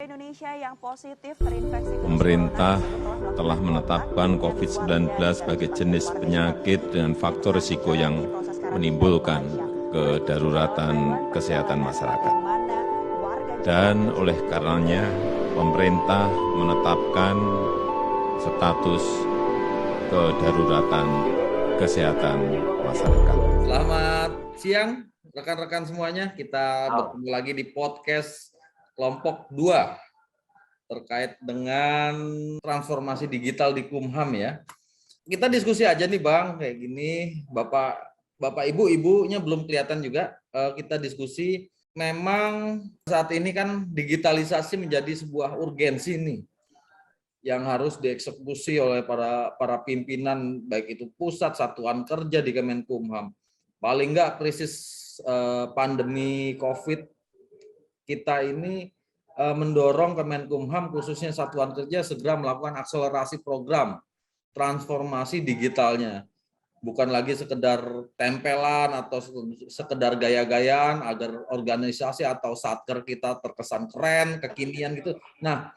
Indonesia yang positif terinfeksi virus Pemerintah corona telah menetapkan COVID-19 sebagai jenis penyakit dengan faktor risiko yang menimbulkan kedaruratan kesehatan masyarakat. Dan oleh karenanya, pemerintah menetapkan status kedaruratan kesehatan masyarakat. Selamat siang rekan-rekan semuanya. Kita bertemu lagi di podcast kelompok 2 terkait dengan transformasi digital di Kumham ya. Kita diskusi aja nih Bang, kayak gini. Bapak ibunya belum kelihatan juga. Kita diskusi. Memang saat ini kan digitalisasi menjadi sebuah urgensi nih yang harus dieksekusi oleh para pimpinan baik itu pusat, satuan kerja di Kemenkumham. Paling enggak krisis pandemi COVID kita ini mendorong Kemenkumham khususnya satuan kerja segera melakukan akselerasi program transformasi digitalnya. Bukan lagi sekedar tempelan atau sekedar gaya-gayaan agar organisasi atau satker kita terkesan keren, kekinian gitu. Nah,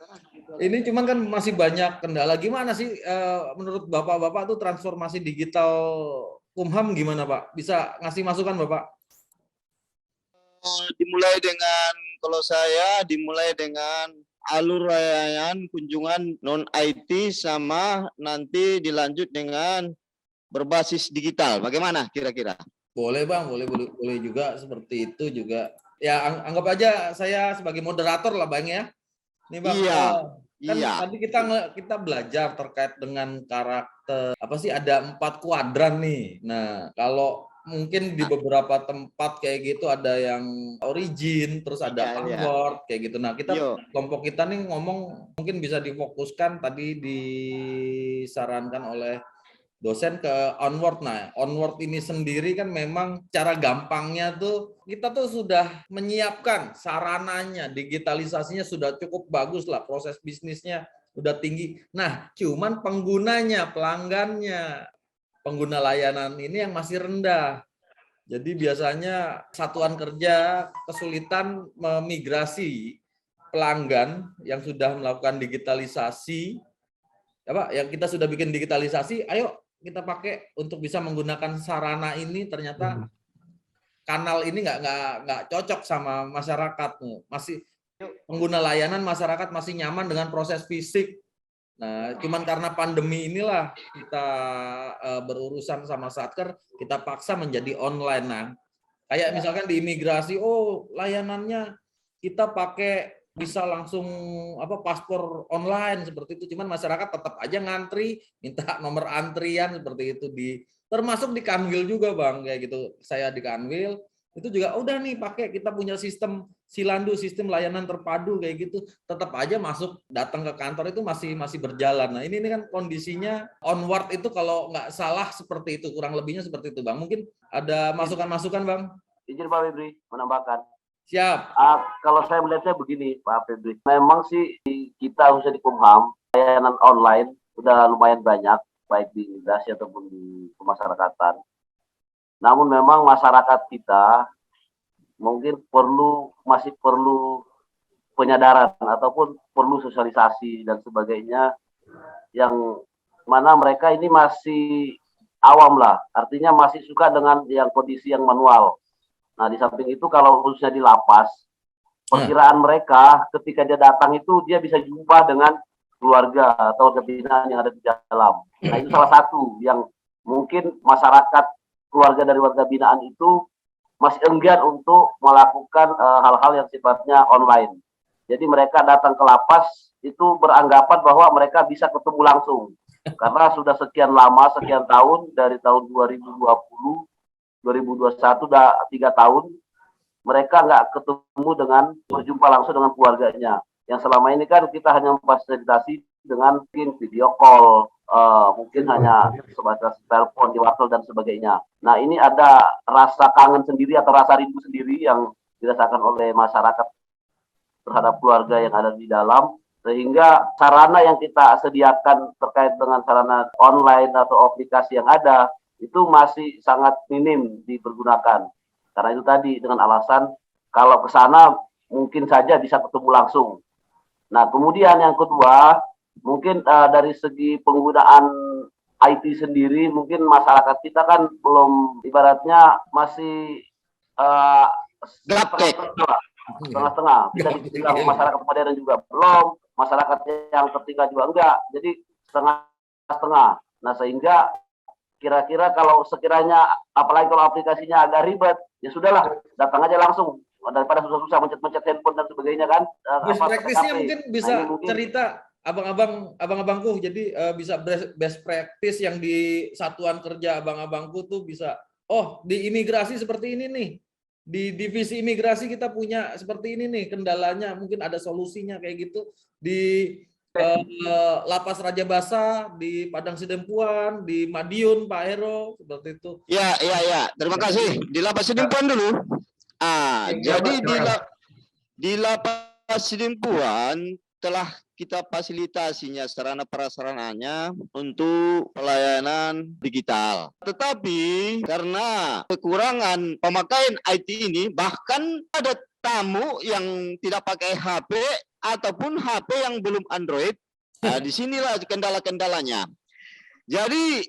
ini cuman kan masih banyak kendala. Gimana sih menurut Bapak-bapak tuh transformasi digital Kumham gimana Pak? Bisa ngasih masukan Bapak? Kalau saya dimulai dengan alur layanan kunjungan non IT sama nanti dilanjut dengan berbasis digital. Bagaimana kira-kira? Boleh Bang, boleh juga seperti itu juga. Ya anggap aja saya sebagai moderator lah Bang ya. Nih Bang, kan tadi kita belajar terkait dengan karakter apa sih, ada 4 kuadran nih. Nah, kalau mungkin di beberapa tempat kayak gitu ada yang origin, terus ada onward kayak gitu. Nah, kelompok kita nih ngomong mungkin bisa difokuskan tadi disarankan oleh dosen ke onward. Nah, onward ini sendiri kan memang cara gampangnya tuh kita tuh sudah menyiapkan sarananya, digitalisasinya sudah cukup bagus lah, proses bisnisnya udah tinggi. Nah, cuman penggunanya, pelanggannya, pengguna layanan ini yang masih rendah. Jadi biasanya satuan kerja kesulitan memigrasi pelanggan yang sudah melakukan digitalisasi, ya Pak, yang kita sudah bikin digitalisasi, ayo kita pakai untuk bisa menggunakan sarana ini, ternyata kanal ini nggak cocok sama masyarakat. Masih pengguna layanan masyarakat masih nyaman dengan proses fisik. Nah, cuman karena pandemi inilah kita berurusan sama satker, kita paksa menjadi online. Nah, kayak misalkan di imigrasi, layanannya kita pakai bisa langsung paspor online seperti itu, cuman masyarakat tetap aja ngantri, minta nomor antrian seperti itu, termasuk di Kanwil juga Bang, kayak gitu. Saya di Kanwil itu juga udah nih pakai, kita punya sistem Silandu, sistem layanan terpadu kayak gitu, tetap aja masuk datang ke kantor itu masih berjalan. Nah, ini kan kondisinya onward itu kalau nggak salah seperti itu, kurang lebihnya seperti itu Bang. Mungkin ada masukan-masukan Bang? Izin Pak Febri menambahkan. Siap. Kalau saya melihatnya begini Pak Febri, memang sih kita khususnya di Kumham, layanan online udah lumayan banyak, baik di imigrasi ataupun di pemasyarakatan. Namun memang masyarakat kita mungkin masih perlu penyadaran ataupun perlu sosialisasi dan sebagainya, yang mana mereka ini masih awam lah, artinya masih suka dengan yang kondisi yang manual. Nah, di samping itu kalau khususnya di lapas, perkiraan mereka ketika dia datang itu dia bisa jumpa dengan keluarga atau binaan yang ada di dalam. Nah, itu salah satu yang mungkin masyarakat, keluarga dari warga binaan itu masih enggan untuk melakukan hal-hal yang sifatnya online. Jadi mereka datang ke lapas itu beranggapan bahwa mereka bisa ketemu langsung. Karena sudah sekian lama, sekian tahun, dari tahun 2020, 2021 udah 3 tahun, mereka nggak ketemu dengan berjumpa langsung dengan keluarganya. Yang selama ini kan kita hanya memfasilitasi dengan mungkin video call, mungkin hanya sebatas telepon di WhatsApp dan sebagainya. Nah, ini ada rasa kangen sendiri atau rasa rindu sendiri yang dirasakan oleh masyarakat terhadap keluarga yang ada di dalam, sehingga sarana yang kita sediakan terkait dengan sarana online atau aplikasi yang ada itu masih sangat minim dipergunakan. Karena itu tadi dengan alasan kalau ke sana mungkin saja bisa ketemu langsung. Nah, kemudian yang kedua, mungkin dari segi penggunaan IT sendiri, mungkin masyarakat kita kan belum, ibaratnya masih setengah-setengah. Bisa dibilang masyarakat modern juga belum, masyarakat yang tertinggal juga enggak. Jadi setengah-setengah. Nah, sehingga kira-kira kalau sekiranya, apalagi kalau aplikasinya agak ribet, ya sudahlah, datang aja langsung daripada susah-susah mencet-mencet handphone dan sebagainya kan. Best practice-nya mungkin bisa cerita abang-abangku, jadi bisa best practice yang di satuan kerja abang-abangku tuh bisa, oh di imigrasi seperti ini nih, di divisi imigrasi kita punya seperti ini nih kendalanya, mungkin ada solusinya kayak gitu, di Lapas Raja Basa, di Padang Sidempuan, di Madiun, Pak Hero, seperti itu. Ya. Terima kasih. Di Lapas Sidempuan dulu. Jadi di Lapas Sidempuan telah kita fasilitasinya sarana prasarananya untuk pelayanan digital. Tetapi karena kekurangan pemakaian IT ini, bahkan ada tamu yang tidak pakai HP ataupun HP yang belum Android. Nah, disinilah kendala-kendalanya. Jadi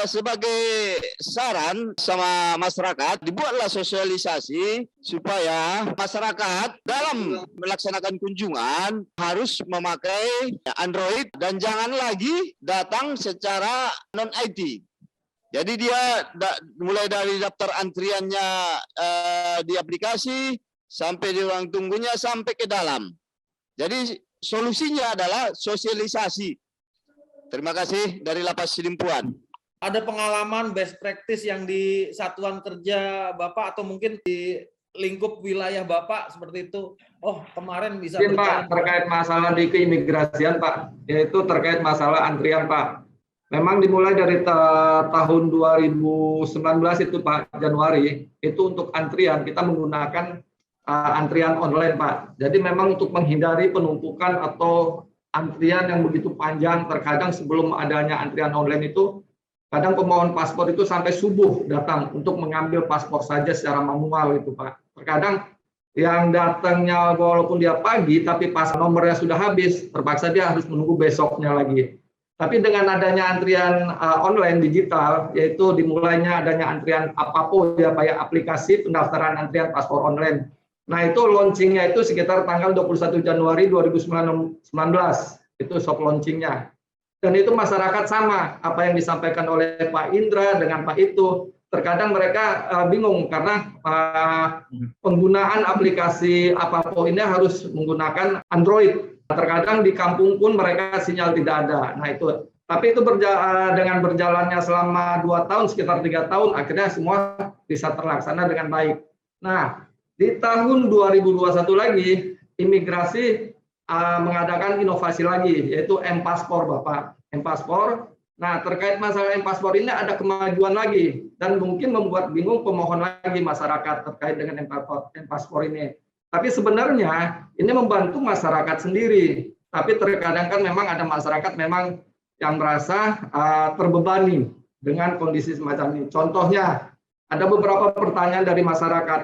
sebagai saran sama masyarakat, dibuatlah sosialisasi supaya masyarakat dalam melaksanakan kunjungan harus memakai Android dan jangan lagi datang secara non-IT. Jadi dia mulai dari daftar antriannya di aplikasi sampai di ruang tunggunya sampai ke dalam. Jadi solusinya adalah sosialisasi. Terima kasih dari Lapas Sidempuan. Ada pengalaman best practice yang di satuan kerja Bapak atau mungkin di lingkup wilayah Bapak seperti itu? Oh, kemarin bisa Pak, terkait masalah di keimigrasian, Pak, yaitu terkait masalah antrian, Pak. Memang dimulai dari tahun 2019 itu, Pak, Januari, itu untuk antrian kita menggunakan antrian online, Pak. Jadi memang untuk menghindari penumpukan atau antrian yang begitu panjang, terkadang sebelum adanya antrian online itu, kadang pemohon paspor itu sampai subuh datang untuk mengambil paspor saja secara manual itu, Pak. Terkadang yang datangnya walaupun dia pagi, tapi pas nomornya sudah habis, terpaksa dia harus menunggu besoknya lagi. Tapi dengan adanya antrian online digital, yaitu dimulainya adanya antrian APAPO, ya Pak, ya, aplikasi pendaftaran antrian paspor online. Nah, itu launchingnya itu sekitar tanggal 21 Januari 2019, itu soft launchingnya. Dan itu masyarakat sama, apa yang disampaikan oleh Pak Indra dengan Pak itu, terkadang mereka bingung karena penggunaan aplikasi APAPO ini harus menggunakan Android. Terkadang di kampung pun mereka sinyal tidak ada. Nah itu, tapi itu dengan berjalannya selama 2 tahun, sekitar 3 tahun, akhirnya semua bisa terlaksana dengan baik. Nah, di tahun 2021 lagi, imigrasi mengadakan inovasi lagi, yaitu M-Paspor, Bapak. M-Paspor. Nah, terkait masalah M-Paspor ini ada kemajuan lagi, dan mungkin membuat bingung pemohon lagi masyarakat terkait dengan M-Paspor ini. Tapi sebenarnya ini membantu masyarakat sendiri. Tapi terkadang kan memang ada masyarakat memang yang merasa terbebani dengan kondisi semacam ini. Contohnya, ada beberapa pertanyaan dari masyarakat.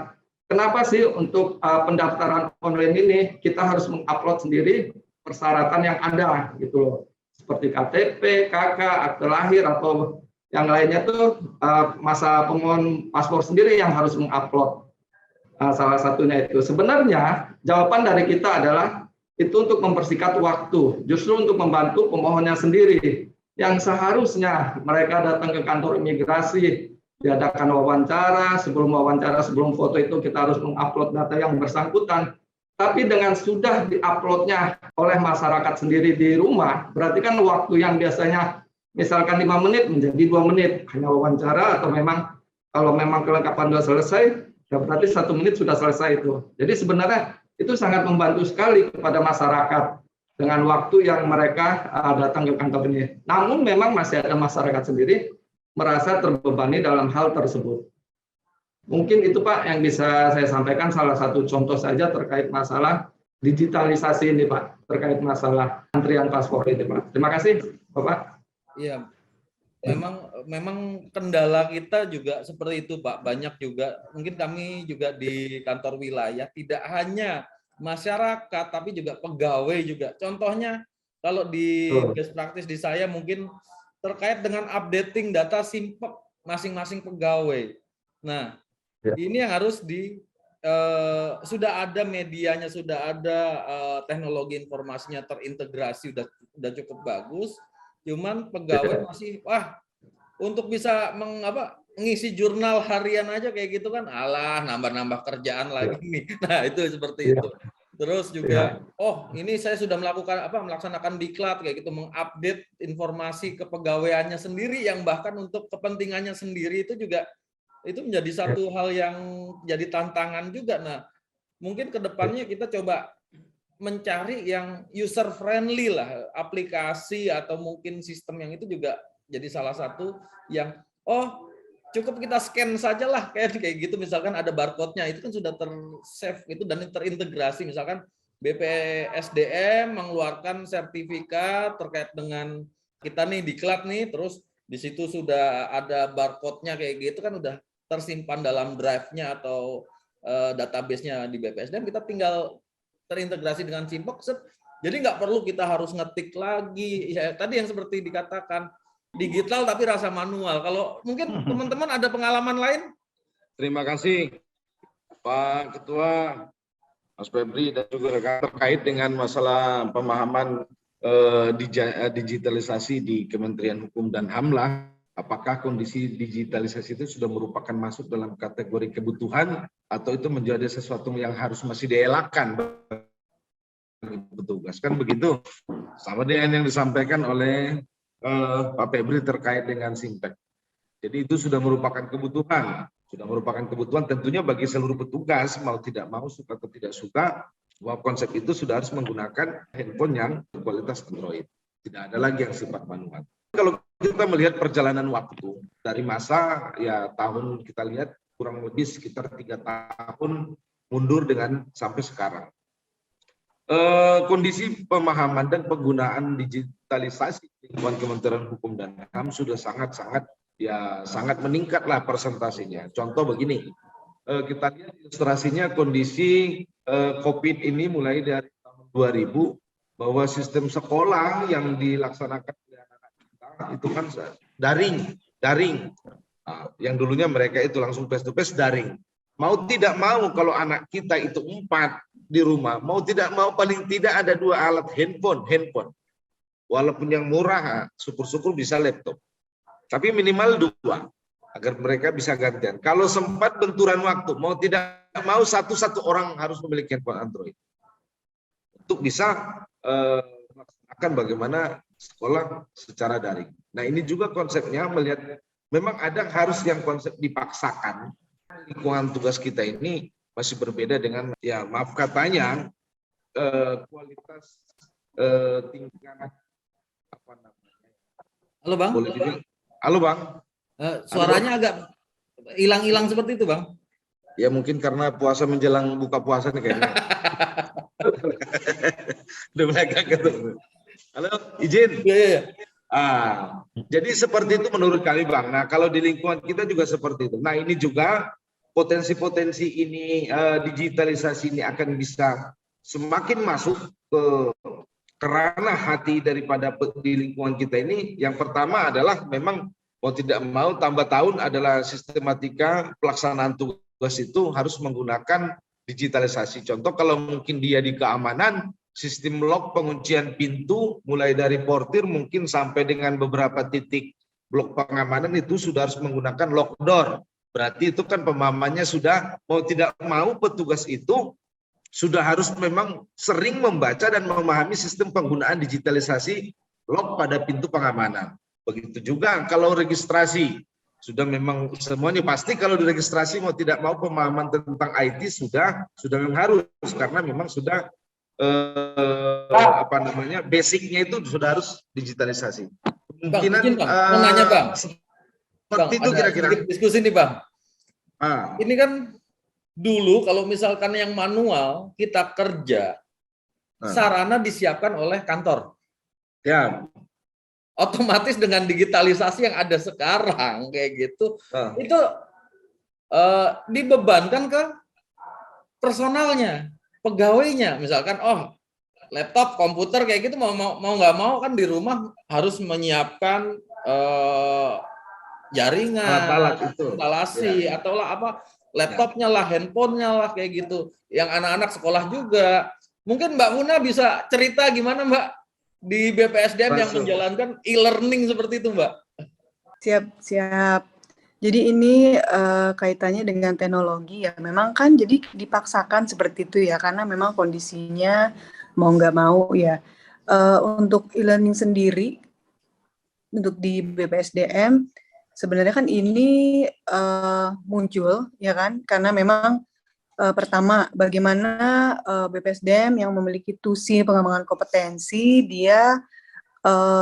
Kenapa sih untuk pendaftaran online ini kita harus mengupload sendiri persyaratan yang ada gitu loh. Seperti KTP, KK, akte lahir atau yang lainnya tuh masa pemohon paspor sendiri yang harus mengupload. Salah satunya itu. Sebenarnya jawaban dari kita adalah itu untuk mempersingkat waktu, justru untuk membantu pemohonnya sendiri. Yang seharusnya mereka datang ke kantor imigrasi, diadakan wawancara, sebelum foto itu kita harus mengupload data yang bersangkutan. Tapi dengan sudah diuploadnya oleh masyarakat sendiri di rumah, berarti kan waktu yang biasanya misalkan 5 menit menjadi 2 menit, hanya wawancara atau memang kalau memang kelengkapan sudah selesai, ya berarti 1 menit sudah selesai itu. Jadi sebenarnya itu sangat membantu sekali kepada masyarakat dengan waktu yang mereka datang ke kantor ini. Namun memang masih ada masyarakat sendiri merasa terbebani dalam hal tersebut. Mungkin itu Pak yang bisa saya sampaikan, salah satu contoh saja terkait masalah digitalisasi ini Pak, terkait masalah antrian paspor ini Pak. Terima kasih Bapak. Iya. Memang kendala kita juga seperti itu Pak, banyak juga mungkin kami juga di kantor wilayah tidak hanya masyarakat, tapi juga pegawai juga. Contohnya kalau di best practice di saya mungkin terkait dengan updating data simpek masing-masing pegawai. Nah, ini yang harus sudah ada medianya, sudah ada teknologi informasinya terintegrasi, udah cukup bagus. Cuman pegawai masih untuk bisa mengisi jurnal harian aja kayak gitu kan, alah nambah-nambah kerjaan lagi nih. Nah, itu seperti itu. Terus juga ini saya sudah melaksanakan diklat kayak gitu, mengupdate informasi kepegawaiannya sendiri yang bahkan untuk kepentingannya sendiri itu juga itu menjadi satu hal yang jadi tantangan juga. Nah, mungkin kedepannya kita coba mencari yang user friendly lah, aplikasi atau mungkin sistem yang itu juga jadi salah satu yang cukup kita scan saja lah kayak gitu, misalkan ada barcode-nya itu kan sudah ter-save itu dan terintegrasi, misalkan BPSDM mengeluarkan sertifikat terkait dengan kita nih diklat nih, terus di situ sudah ada barcode-nya kayak gitu kan, udah tersimpan dalam drive-nya atau database-nya di BPSDM, kita tinggal terintegrasi dengan simpek, jadi nggak perlu kita harus ngetik lagi. Ya, tadi yang seperti dikatakan digital tapi rasa manual. Kalau mungkin teman-teman ada pengalaman lain? Terima kasih Pak Ketua, Mas Febri dan juga rekan terkait dengan masalah pemahaman digitalisasi di Kementerian Hukum dan HAM lah. Apakah kondisi digitalisasi itu sudah merupakan masuk dalam kategori kebutuhan atau itu menjadi sesuatu yang harus masih dielakkan bagi petugas, kan begitu? Sama dengan yang disampaikan oleh Pak Febri terkait dengan simpek. Jadi itu sudah merupakan kebutuhan tentunya bagi seluruh petugas, mau tidak mau, suka atau tidak suka, bahwa konsep itu sudah harus menggunakan handphone yang berkualitas Android. Tidak ada lagi yang sifat manual. Kalau kita melihat perjalanan waktu dari masa tahun, kita lihat kurang lebih sekitar 3 tahun mundur dengan sampai sekarang. Kondisi pemahaman dan penggunaan digitalisasi lingkungan Kementerian Hukum dan HAM sudah sangat meningkatlah persentasinya. Contoh begini, kita lihat ilustrasinya kondisi COVID ini mulai dari tahun 2000, bahwa sistem sekolah yang dilaksanakan oleh anak-anak kita itu kan daring. Nah, yang dulunya mereka itu langsung face to face daring. Mau tidak mau kalau anak kita itu 4 di rumah, mau tidak mau paling tidak ada 2 alat handphone. Walaupun yang murah, syukur-syukur bisa laptop. Tapi minimal 2 agar mereka bisa gantian. Kalau sempat benturan waktu, mau tidak mau satu orang harus memiliki handphone Android untuk bisa melaksanakan bagaimana sekolah secara daring. Nah, ini juga konsepnya melihat memang ada harus yang konsep dipaksakan. Lingkungan tugas kita ini masih berbeda dengan maaf katanya kualitas tingkat apa namanya. Halo Bang. Halo Bang. Suaranya agak hilang-hilang seperti itu Bang. Ya mungkin karena puasa menjelang buka puasa nih kayaknya. Udah agak ketemu. Halo, izin. Iya. Jadi seperti itu menurut kami Bang. Nah, kalau di lingkungan kita juga seperti itu. Nah, ini juga potensi-potensi ini digitalisasi ini akan bisa semakin masuk ke ranah hati daripada di lingkungan kita ini. Yang pertama adalah memang mau tidak mau tambah tahun adalah sistematika pelaksanaan tugas itu harus menggunakan digitalisasi. Contoh kalau mungkin dia di keamanan, sistem lock penguncian pintu mulai dari portir mungkin sampai dengan beberapa titik blok pengamanan itu sudah harus menggunakan lock door. Berarti itu kan pemahamannya sudah mau tidak mau petugas itu sudah harus memang sering membaca dan memahami sistem penggunaan digitalisasi lock pada pintu pengamanan. Begitu juga kalau registrasi. Sudah memang semuanya pasti kalau diregistrasi mau tidak mau pemahaman tentang IT sudah memang harus, karena memang sudah basicnya itu sudah harus digitalisasi. Kemungkinan mau nanya Bang. Seperti itu kira-kira. Diskusi nih Bang. Ini kan dulu kalau misalkan yang manual kita kerja, sarana disiapkan oleh kantor. Ya. Otomatis dengan digitalisasi yang ada sekarang kayak gitu, itu dibebankan ke personalnya. pegawainya. Misalkan, oh laptop, komputer kayak gitu mau nggak mau kan di rumah harus menyiapkan jaringan, Alat-alat itu. instalasi, Ya. atau lah apa laptopnya lah, handphonenya lah kayak gitu. Yang anak-anak sekolah juga. Mungkin Mbak Muna bisa cerita gimana Mbak di BPSDM yang menjalankan e-learning seperti itu Mbak? Siap. Jadi ini kaitannya dengan teknologi ya. Memang kan jadi dipaksakan seperti itu ya, karena memang kondisinya mau nggak mau ya. Untuk e-learning sendiri, untuk di BPSDM, sebenarnya kan ini muncul ya kan, karena memang pertama bagaimana BPSDM yang memiliki tusi pengembangan kompetensi, dia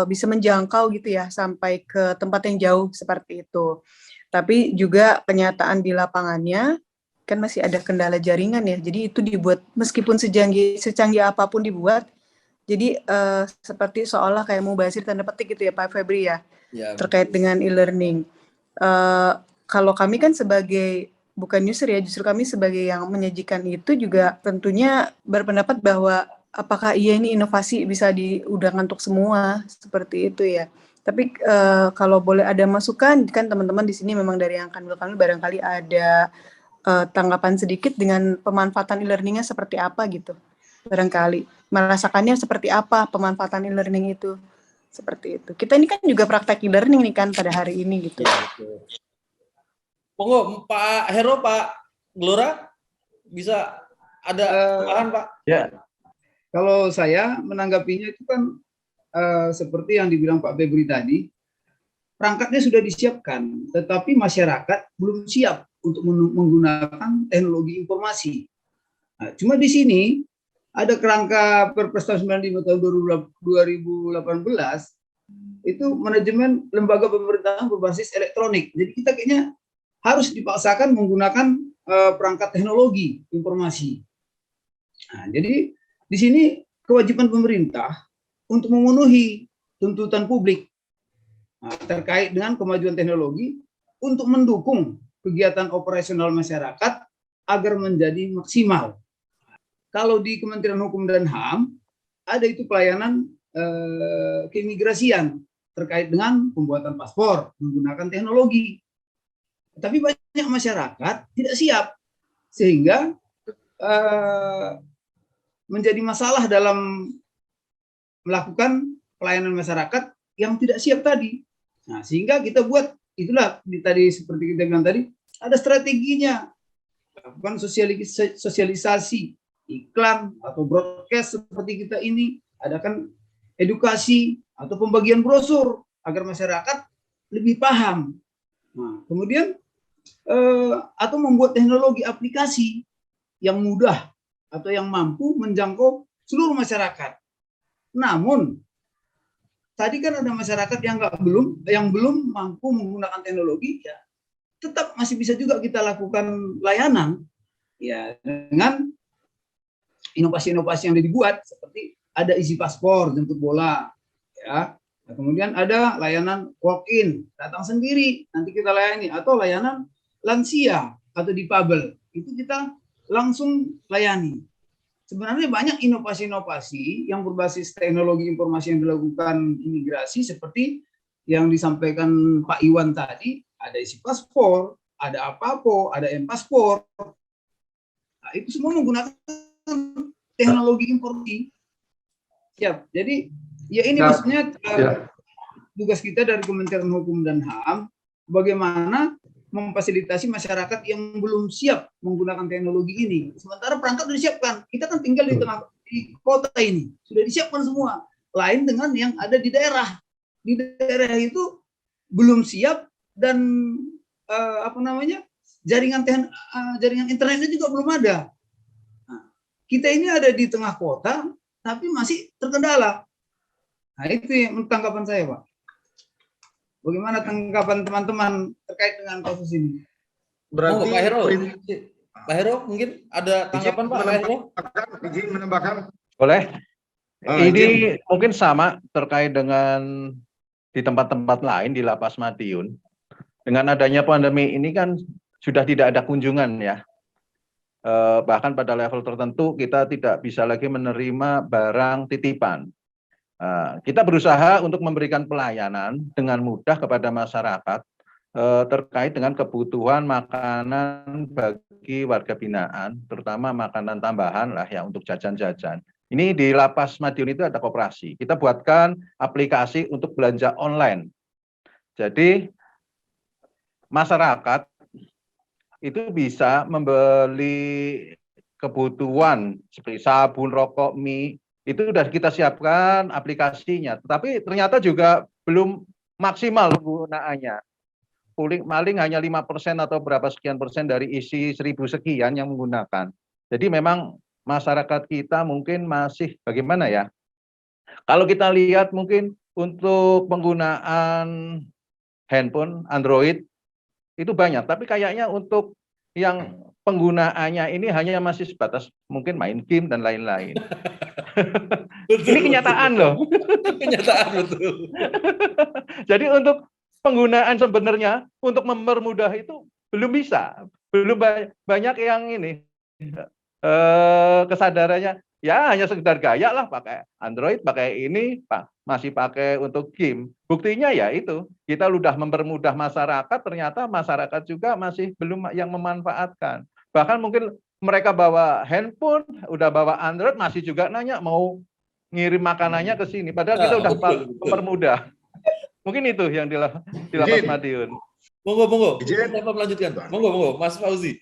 bisa menjangkau gitu ya sampai ke tempat yang jauh seperti itu. Tapi juga kenyataan di lapangannya kan masih ada kendala jaringan ya. Jadi itu dibuat meskipun secanggih apapun dibuat, jadi seperti seolah kayak mubazir tanda petik gitu ya Pak Febri ya, terkait dengan e-learning. Kalau kami kan sebagai bukan user ya, justru kami sebagai yang menyajikan itu juga tentunya berpendapat bahwa apakah ini inovasi bisa diundang untuk semua seperti itu ya. Tapi kalau boleh ada masukan kan teman-teman di sini memang dari yang kami barangkali ada tanggapan sedikit dengan pemanfaatan e-learningnya seperti apa gitu. Barangkali merasakannya seperti apa pemanfaatan e-learning itu. Seperti itu. Kita ini kan juga praktek e-learning nih kan pada hari ini gitu. Monggo Pak Hero, Pak Gelora bisa ada tambahan Pak? Ya, kalau saya menanggapinya itu kan seperti yang dibilang Pak Febri tadi, perangkatnya sudah disiapkan, tetapi masyarakat belum siap untuk menggunakan teknologi informasi. Nah, cuma di sini ada kerangka Perpres 95 tahun 2018 itu manajemen lembaga pemerintahan berbasis elektronik. Jadi kita kayaknya harus dipaksakan menggunakan perangkat teknologi informasi. Nah, jadi di sini kewajiban pemerintah untuk memenuhi tuntutan publik terkait dengan kemajuan teknologi untuk mendukung kegiatan operasional masyarakat agar menjadi maksimal. Kalau di Kementerian Hukum dan HAM ada itu pelayanan keimigrasian terkait dengan pembuatan paspor menggunakan teknologi. Tapi banyak masyarakat tidak siap sehingga menjadi masalah dalam melakukan pelayanan masyarakat yang tidak siap tadi. Nah, sehingga kita buat itulah tadi seperti kita bilang tadi ada strateginya, lakukan sosialisasi, iklan atau broadcast seperti kita ini, adakan edukasi atau pembagian brosur agar masyarakat lebih paham. Nah, kemudian atau membuat teknologi aplikasi yang mudah atau yang mampu menjangkau seluruh masyarakat. Namun tadi kan ada masyarakat yang belum mampu menggunakan teknologi, ya tetap masih bisa juga kita lakukan layanan ya dengan inovasi-inovasi yang dibuat seperti ada isi paspor jemput bola ya. Nah, kemudian ada layanan walk-in, datang sendiri nanti kita layani, atau layanan lansia atau difabel itu kita langsung layani. Sebenarnya banyak inovasi-inovasi yang berbasis teknologi informasi yang dilakukan imigrasi seperti yang disampaikan Pak Iwan tadi, ada isi paspor, ada Apapo, ada M-Paspor. Nah, itu semua menggunakan teknologi informasi. Siap. Jadi ya ini maksudnya tugas kita dari Kementerian Hukum dan HAM bagaimana memfasilitasi masyarakat yang belum siap menggunakan teknologi ini. Sementara perangkat sudah disiapkan. Kita kan tinggal di tengah di kota ini, sudah disiapkan semua. Lain dengan yang ada di daerah. Di daerah itu belum siap dan jaringan internetnya juga belum ada. Nah, kita ini ada di tengah kota, tapi masih terkendala. Nah, itu yang tanggapan saya, Pak. Bagaimana tanggapan teman-teman terkait dengan kasus ini? Berarti Pak Hero mungkin ada tanggapan Pak Hero? Izin menambahkan. Boleh. Ini mungkin sama terkait dengan di tempat-tempat lain di Lapas Madiun. Dengan adanya pandemi ini kan sudah tidak ada kunjungan ya. bahkan pada level tertentu kita tidak bisa lagi menerima barang titipan. Kita berusaha untuk memberikan pelayanan dengan mudah kepada masyarakat terkait dengan kebutuhan makanan bagi warga binaan, terutama makanan tambahan lah ya untuk jajan-jajan. Ini di Lapas Madiun itu ada koperasi. Kita buatkan aplikasi untuk belanja online. Jadi masyarakat itu bisa membeli kebutuhan seperti sabun, rokok, mie, itu sudah kita siapkan aplikasinya. Tetapi ternyata juga belum maksimal penggunaannya. Paling hanya 5% atau berapa sekian persen dari isi 1000 sekian yang menggunakan. Jadi memang masyarakat kita mungkin masih bagaimana ya? Kalau kita lihat mungkin untuk penggunaan handphone Android itu banyak, tapi kayaknya untuk yang penggunaannya ini hanya masih sebatas mungkin main game dan lain-lain. Ini kenyataan loh. Kenyataan betul. Jadi untuk penggunaan sebenarnya untuk mempermudah itu belum bisa, belum banyak yang ini kesadarannya. Ya hanya sekedar gaya lah pakai Android, pakai ini, masih pakai untuk game. Buktinya ya itu, kita sudah mempermudah masyarakat, ternyata masyarakat juga masih belum yang memanfaatkan. Bahkan mungkin mereka bawa handphone, udah bawa Android, masih juga nanya mau ngirim makanannya ke sini. Padahal kita udah mempermudah. Mungkin itu yang di Lapas Madiun. Monggo. Siapa melanjutkan? Monggo, Mas Fauzi.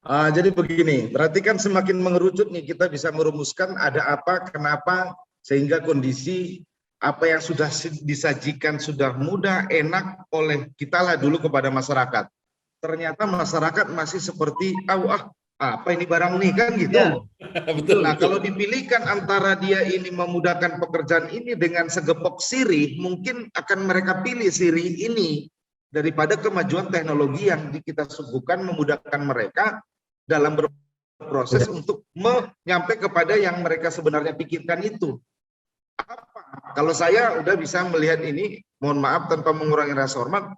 Jadi begini, berarti kan semakin mengerucut nih kita bisa merumuskan ada apa, kenapa, sehingga kondisi apa yang sudah disajikan sudah mudah, enak oleh kita lah dulu kepada masyarakat. Ternyata masyarakat masih seperti, apa ini barang nih kan gitu. Ya, betul. Nah kalau dipilihkan antara dia ini memudahkan pekerjaan ini dengan segepok sirih, mungkin akan mereka pilih sirih ini daripada kemajuan teknologi yang kita suguhkan memudahkan mereka dalam berproses untuk menyampai kepada yang mereka sebenarnya pikirkan itu. Apa? Kalau saya udah bisa melihat ini, mohon maaf tanpa mengurangi rasa hormat,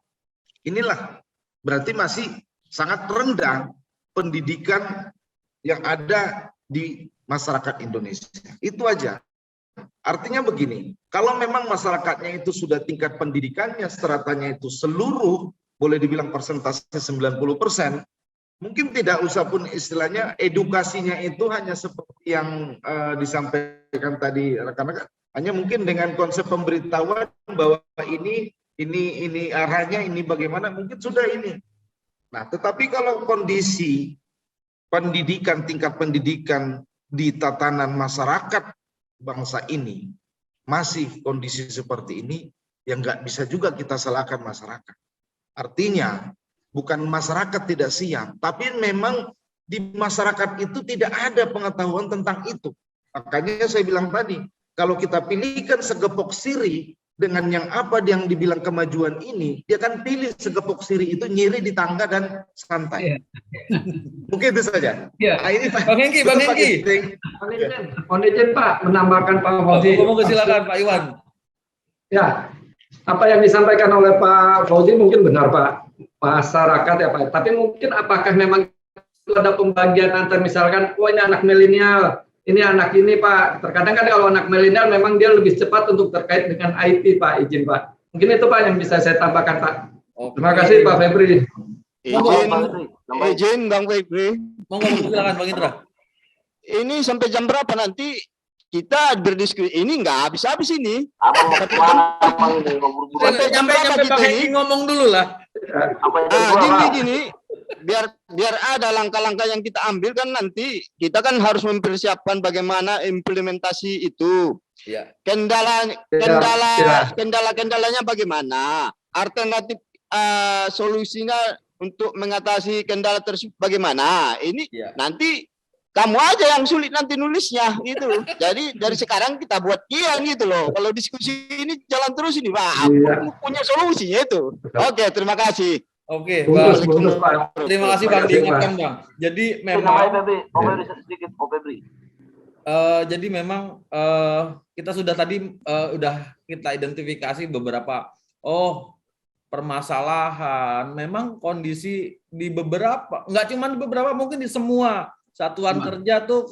inilah berarti masih sangat rendah pendidikan yang ada di masyarakat Indonesia. Itu aja. Artinya begini, kalau memang masyarakatnya itu sudah tingkat pendidikannya, stratanya itu seluruh, boleh dibilang persentase 90%, mungkin tidak usah pun istilahnya edukasinya itu hanya seperti yang disampaikan tadi rekan-rekan, hanya mungkin dengan konsep pemberitahuan bahwa ini arahnya, ini bagaimana, mungkin sudah ini. Nah, tetapi kalau kondisi pendidikan, tingkat pendidikan di tatanan masyarakat bangsa ini masih kondisi seperti ini, yang nggak bisa juga kita salahkan masyarakat. Artinya bukan masyarakat tidak siap, tapi memang di masyarakat itu tidak ada pengetahuan tentang itu. Makanya saya bilang tadi, kalau kita pilihkan segepok sirih dengan yang apa yang dibilang kemajuan ini, dia akan pilih segepok sirih itu nyiri di tangga dan santai. Mungkin itu saja. Ya. Nah, ini Bang Hengki. Mohon izin Pak, menambahkan Pak Fauzi. Silakan Pak Iwan. Ya, apa yang disampaikan oleh Pak Fauzi mungkin benar Pak. Masyarakat ya Pak. Tapi mungkin apakah memang itu ada pembagian antar misalkan, ini anak milenial, ini anak ini Pak. Terkadang kan kalau anak milenial memang dia lebih cepat untuk terkait dengan IT Pak, izin Pak. Mungkin itu Pak yang bisa saya tambahkan Pak. Terima kasih Pak Febri. Izin Bang Febri. Monggo silakan Bang Indra. Ini sampai jam berapa nanti kita berdiskusi? Ini nggak habis-habis ini. Sampai jam berapa kita ini? Ngomong dulu lah. Gini, biar ada langkah-langkah yang kita ambil kan nanti kita kan harus mempersiapkan bagaimana implementasi itu. Ya. Kendalanya bagaimana? Alternatif solusinya untuk mengatasi kendala tersebut bagaimana? Ini nanti kamu aja yang sulit nanti nulisnya gitu. Jadi dari sekarang kita buat kian gitu loh. Kalau diskusi ini jalan terus ini, Pak, aku punya solusinya itu. Oke, terima kasih. Oke, Bang. Terima kasih Bang diingatkan Bang. Jadi memang jadi memang kita sudah tadi udah kita identifikasi beberapa permasalahan, memang kondisi di beberapa, nggak cuma di beberapa, mungkin di semua satuan kerja tuh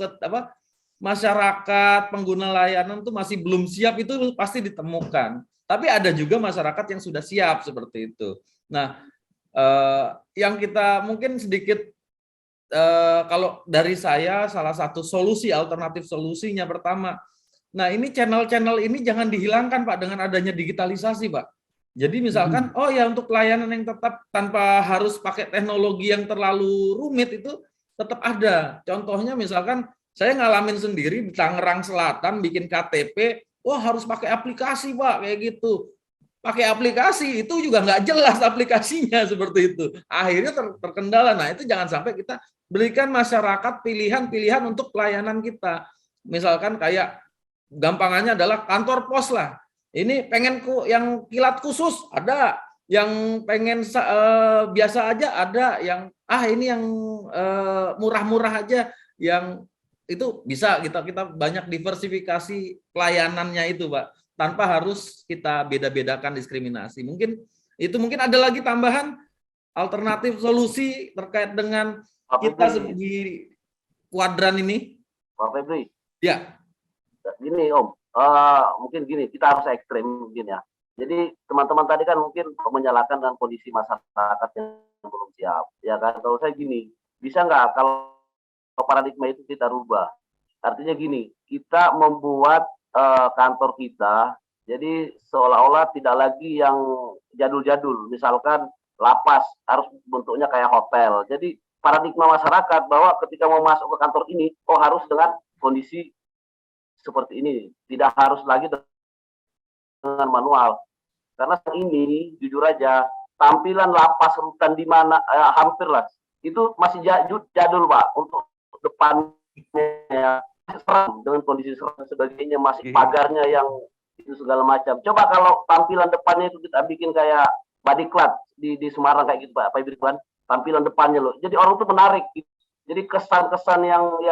masyarakat pengguna layanan tuh masih belum siap, itu pasti ditemukan. Tapi ada juga masyarakat yang sudah siap seperti itu. Nah, yang kita mungkin sedikit kalau dari saya, salah satu solusi, alternatif solusinya pertama, nah ini channel-channel ini jangan dihilangkan Pak dengan adanya digitalisasi Pak. Jadi misalkan, oh ya untuk layanan yang tetap tanpa harus pakai teknologi yang terlalu rumit itu tetap ada. Contohnya misalkan saya ngalamin sendiri di Tangerang Selatan bikin KTP, wah harus pakai aplikasi Pak, kayak gitu. Pakai aplikasi itu juga nggak jelas aplikasinya seperti itu. Akhirnya terkendala. Nah itu jangan sampai kita berikan masyarakat pilihan-pilihan untuk pelayanan kita. Misalkan kayak gampangannya adalah kantor pos lah. Ini pengen yang kilat khusus ada, yang pengen biasa aja ada, yang ini yang murah-murah aja, yang itu bisa kita banyak diversifikasi pelayanannya itu Pak, tanpa harus kita beda-bedakan diskriminasi. Mungkin ada lagi tambahan alternatif solusi terkait dengan kita segi kuadran ini. Pak Febri. Ya. Gini Om, mungkin gini, kita harus ekstrim mungkin ya. Jadi teman-teman tadi kan mungkin menyalahkan dengan kondisi masyarakat yang belum siap. Ya kan, kalau saya gini, bisa nggak kalau paradigma itu kita rubah? Artinya gini, kita membuat kantor kita, jadi seolah-olah tidak lagi yang jadul-jadul. Misalkan lapas harus bentuknya kayak hotel. Jadi paradigma masyarakat bahwa ketika mau masuk ke kantor ini, harus dengan kondisi seperti ini, tidak harus lagi dengan manual. Karena ini jujur aja tampilan lapas rutan di mana hampir lah itu masih jadul Pak, untuk depannya dengan kondisi seram dan sebagainya, masih pagarnya yang itu segala macam. Coba kalau tampilan depannya itu kita bikin kayak body club di Semarang kayak gitu Pak Ibrahim, tampilan depannya loh. Jadi orang tuh menarik. Jadi kesan-kesan yang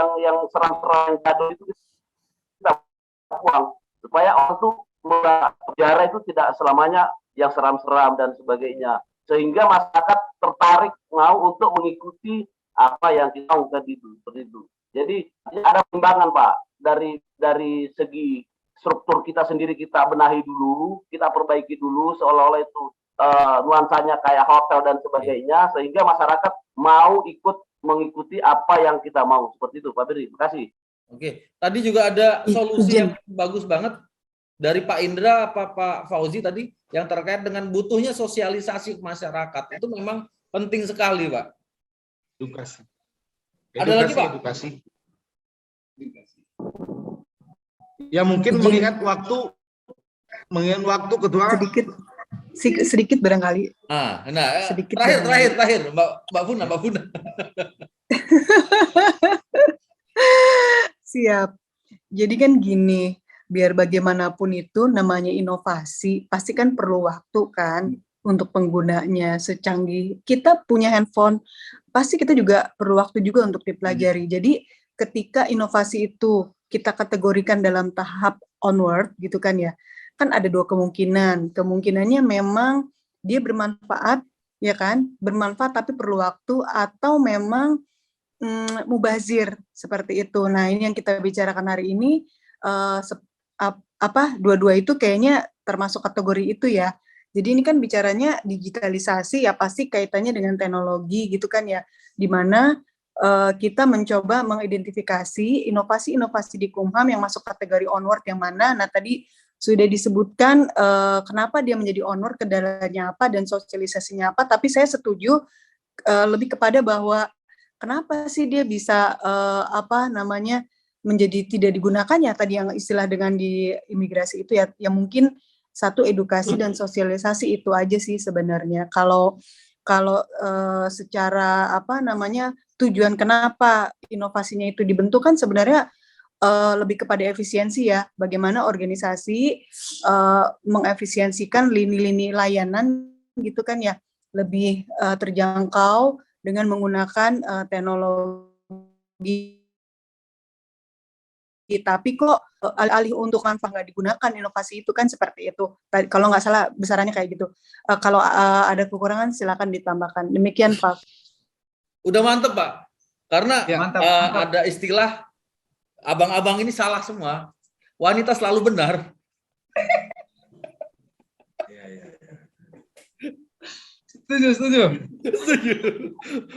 seram-seram jadul itu kita buang supaya orang tuh penjara itu tidak selamanya yang seram-seram dan sebagainya, sehingga masyarakat tertarik mau untuk mengikuti apa yang kita lakukan seperti itu. Jadi ada pertimbangan Pak dari segi struktur kita sendiri, kita benahi dulu, kita perbaiki dulu seolah-olah itu nuansanya kayak hotel dan sebagainya, sehingga masyarakat mau ikut mengikuti apa yang kita mau seperti itu Pak Beri. Terima kasih. Oke, tadi juga ada solusi yang bagus banget dari Pak Indra, Pak Fauzi tadi, yang terkait dengan butuhnya sosialisasi ke masyarakat. Itu memang penting sekali, Pak. Edukasi. Ada lagi, Pak? Edukasi. Ya mungkin mengingat waktu ketua. Sedikit barangkali. Sedikit terakhir, Mbak Funa. Siap. Jadi kan gini, biar bagaimanapun itu namanya inovasi, pasti kan perlu waktu kan untuk penggunanya. Secanggih kita punya handphone, pasti kita juga perlu waktu juga untuk dipelajari. Jadi ketika inovasi itu kita kategorikan dalam tahap onward gitu kan ya, kan ada dua kemungkinan. Kemungkinannya memang dia bermanfaat, ya kan, bermanfaat tapi perlu waktu, atau memang mubazir seperti itu. Nah ini yang kita bicarakan hari ini, dua-dua itu kayaknya termasuk kategori itu ya. Jadi ini kan bicaranya digitalisasi, ya pasti kaitannya dengan teknologi gitu kan ya, di mana kita mencoba mengidentifikasi inovasi-inovasi di Kumham yang masuk kategori onward yang mana. Nah tadi sudah disebutkan kenapa dia menjadi onward, kendalanya apa, dan sosialisasinya apa, tapi saya setuju lebih kepada bahwa kenapa sih dia bisa menjadi tidak digunakannya tadi yang istilah dengan di imigrasi itu ya, yang mungkin satu edukasi dan sosialisasi itu aja sih sebenarnya. Kalau secara tujuan kenapa inovasinya itu dibentuk kan sebenarnya lebih kepada efisiensi ya, bagaimana organisasi mengefisiensikan lini-lini layanan gitu kan ya, lebih terjangkau dengan menggunakan teknologi tapi kok alih-alih untuk manfaat nggak digunakan inovasi itu kan seperti itu. Kalau nggak salah besarannya kayak gitu. Kalau ada kekurangan silakan ditambahkan. Demikian Pak. Udah mantep Pak. Karena Ya, mantap. ada istilah abang-abang ini salah semua. Wanita selalu benar. Setuju.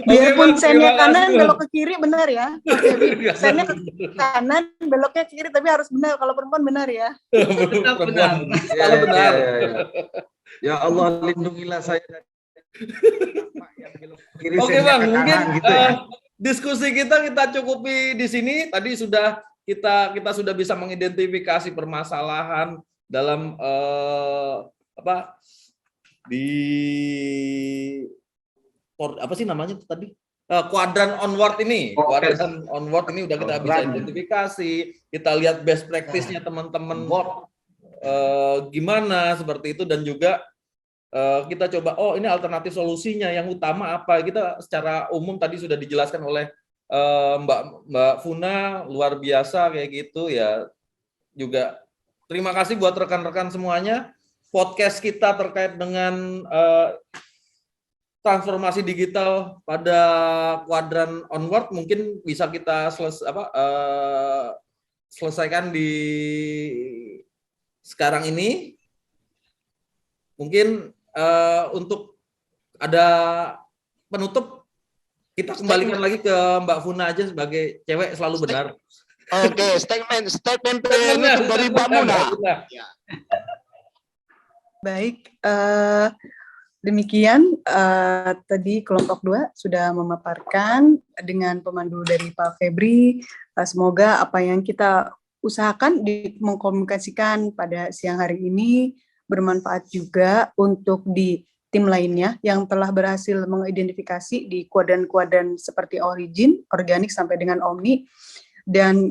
Biarpun Bang, sennya terima kanan kasih, belok ke kiri benar ya. Sennya ke kanan beloknya ke kiri tapi harus benar. Kalau perempuan benar ya. Perempuan Benar. selalu benar. Ya Allah, lindungilah saya dari yang belok kiri, Oke saya Bang, ke mungkin kanan, gitu ya. diskusi kita cukupi di sini. Tadi sudah kita sudah bisa mengidentifikasi permasalahan dalam apa sih namanya itu tadi? Kuadran onward ini. Kuadran onward ini udah kita bisa identifikasi. Kita lihat best practice-nya teman-teman gimana seperti itu, dan juga kita coba, oh ini alternatif solusinya yang utama apa. Kita secara umum tadi sudah dijelaskan oleh Mbak Funa, luar biasa kayak gitu ya. Juga terima kasih buat rekan-rekan semuanya. Podcast kita terkait dengan transformasi digital pada kuadran onward mungkin bisa kita selesaikan di sekarang ini. Mungkin untuk ada penutup, kita kembalikan lagi ke Mbak Funa aja sebagai cewek selalu benar. Oke, statement penutup dari Mbak Funa. Baik, demikian tadi kelompok 2 sudah memaparkan dengan pemandu dari Pak Febri. Semoga apa yang kita usahakan mengkomunikasikan pada siang hari ini bermanfaat juga untuk di tim lainnya yang telah berhasil mengidentifikasi di kuadran-kuadran seperti origin, organik sampai dengan omni. Dan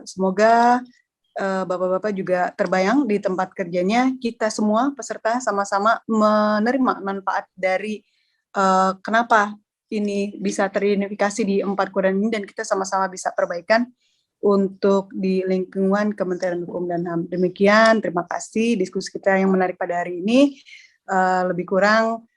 semoga Bapak-Bapak juga terbayang di tempat kerjanya kita semua peserta sama-sama menerima manfaat dari kenapa ini bisa teridentifikasi di 4 kuadran ini, dan kita sama-sama bisa perbaikan untuk di lingkungan Kementerian Hukum dan HAM. Demikian, terima kasih diskusi kita yang menarik pada hari ini. Lebih kurang